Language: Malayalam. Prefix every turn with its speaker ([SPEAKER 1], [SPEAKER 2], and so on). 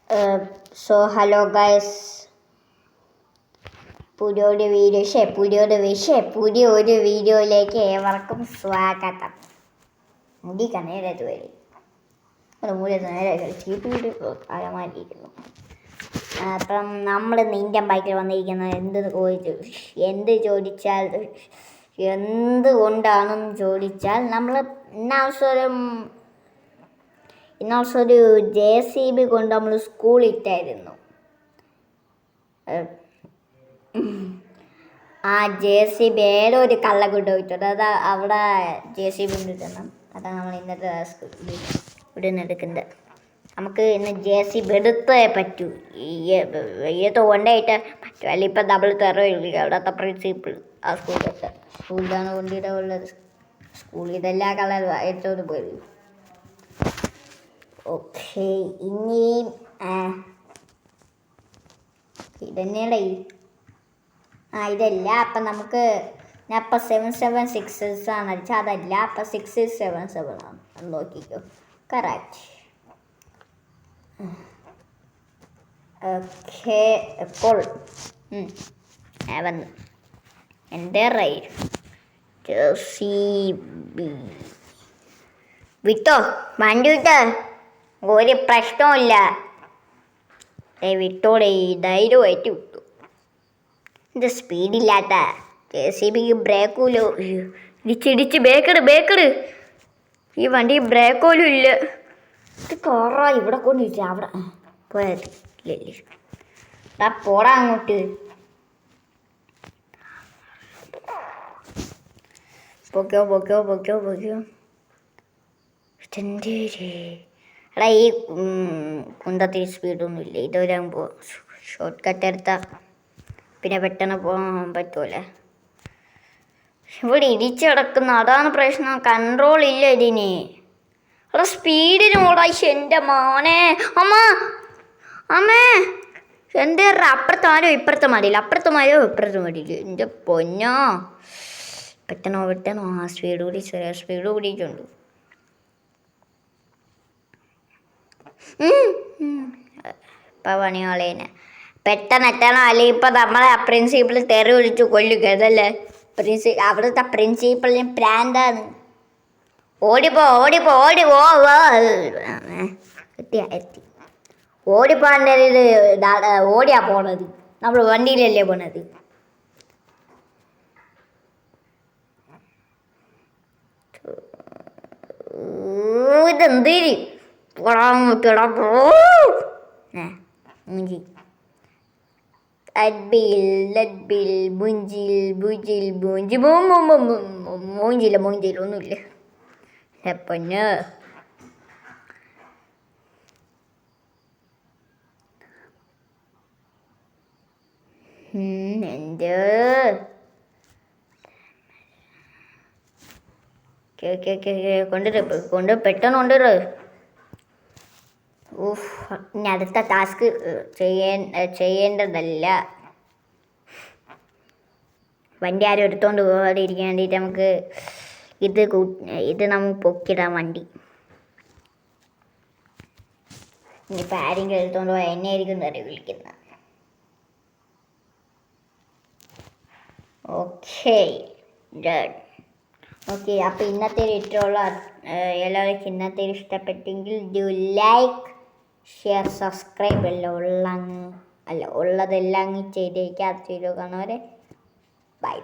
[SPEAKER 1] ഹലോ ഗൈസ്, പുതിയൊരു വീഡിയോയിലേക്ക് ഏവർക്കും സ്വാഗതം. മുടി നേരത്ത് വരും അരമാരിയിരുന്നു. അപ്പം നമ്മൾ ഇന്ത്യൻ ബൈക്കിൽ വന്നിരിക്കുന്നത് എന്തുകൊണ്ടാണെന്ന് ചോദിച്ചാൽ നമ്മൾ ഇന്നാവശ്യം ഒരു JCB കൊണ്ട് നമ്മൾ സ്കൂളിട്ടായിരുന്നു. ആ JCB ഏതോ ഒരു കള്ളക്കൂട്ട് വിട്ടത്. അത് അവിടെ JCB കിട്ടണം. അതാണ് നമ്മൾ ഇന്നത്തെ ഇവിടെ നിന്ന് എടുക്കുന്നത്. നമുക്ക് ഇന്ന് JCB എടുത്തേ പറ്റൂ. ഏതോ കൊണ്ടായിട്ട് പറ്റും. അല്ല ഇപ്പം ഡബിൾ തെറയില്ല അവിടുത്തെ പ്രിൻസിപ്പിൾ ആ സ്കൂളിലാണ് കൊണ്ടിട്ടുള്ളത്. സ്കൂളിൽ ഇതെല്ലാ കളർ ഏറ്റവും പോയി. ഓക്കെ, ഇനിയും ഇതന്നെയുടെ ഇതല്ല. അപ്പം നമുക്ക് ഞാൻ ഇപ്പം 776 ആണ് അടിച്ചത്. അതല്ല, അപ്പം 677 ആണ്. നോക്കിക്കോ, കറക്റ്റ്. ഓക്കെ, എപ്പോൾ വന്നു എൻ്റെ റൈഡ് JCB വിട്ടോ, വണ്ടി വിട്ടോ, ഒരു പ്രശ്നമില്ല. വിട്ടോടെ, ധൈര്യമായിട്ട് വിട്ടു. ഇത് സ്പീഡില്ലാത്ത JCBക്ക് ബ്രേക്കോലോ ഇടിച്ചിടിച്ച് ബേക്കട് ഈ വണ്ടി ബ്രേക്കോലും ഇല്ല. ഇത് കാറാ ഇവിടെ കൊണ്ടിട്ട് അവിടെ പോയത് ഇല്ലല്ലേ. പോടാ അങ്ങോട്ട്. പൊക്കോ. എടാ, ഈ കുന്തത്തിൽ സ്പീഡൊന്നും ഇല്ല. ഇതുവരാകുമ്പോൾ ഷോർട്ട് കട്ട് എടുത്താൽ പിന്നെ പെട്ടെന്ന് പോകാൻ പറ്റുമല്ലേ. ഇവിടെ ഇടിച്ചു കിടക്കുന്ന അതാണ് പ്രശ്നം. കൺട്രോൾ ഇല്ല ഇതിന്. എടാ, സ്പീഡിന് ഓടായി എൻ്റെ മോനെ. അമ്മേ എൻ്റെ അപ്പുറത്തെ മരോ ഇപ്പുറത്തെ മടിയില്ല. എൻ്റെ പൊന്നോ, പെട്ടെന്നോ സ്പീഡ് കൂടിയിട്ടുണ്ട്. ഇപ്പം പണിയോളേനെ പെട്ടെന്ന് എത്തണം. അല്ലെങ്കിൽ ഇപ്പം നമ്മളെ പ്രിൻസിപ്പൾ തെറി വിളിച്ച് കൊല്ലുക. അതല്ലേ അവിടുത്തെ പ്രിൻസിപ്പളിന് പ്രാന്താണ്. ഓടിപ്പോ എത്തി. ഓടിപ്പോൻ്റെ ഓടിയാ പോണത്. നമ്മൾ വണ്ടിയിലല്ലേ പോണത്. ഇതെന്തേരി മൂഞ്ചില്ല ഒന്നുമില്ല. പൊന്ന് എൻ്റെ പെട്ടെന്ന് കൊണ്ടുവരൂ. ഇനി അടുത്ത ടാസ്ക് ചെയ്യേണ്ടതല്ല. വണ്ടി ആരും എടുത്തോണ്ട് പോകാതെ ഇരിക്കാൻ വേണ്ടിയിട്ട് നമുക്ക് ഇത് നമുക്ക് പൊക്കിടാം വണ്ടി. ഇനിയിപ്പോൾ ആരെങ്കിലും എടുത്തോണ്ട് പോയാൽ എന്നെ ആയിരിക്കും തെറി വിളിക്കുന്നത്. ഓക്കെ, അപ്പോൾ ഇന്നത്തെ ഇഷ്ടമുള്ള എല്ലാവർക്കും ഇന്നത്തെ ഇഷ്ടപ്പെട്ടെങ്കിൽ ഡു ലൈക്ക്, ഷെയർ, സബ്സ്ക്രൈബ് എല്ലാം ഉള്ളതെല്ലാം ചെയ്തേക്കാം. അത് ചെയ്തു കാണുന്നവരെ ബൈ.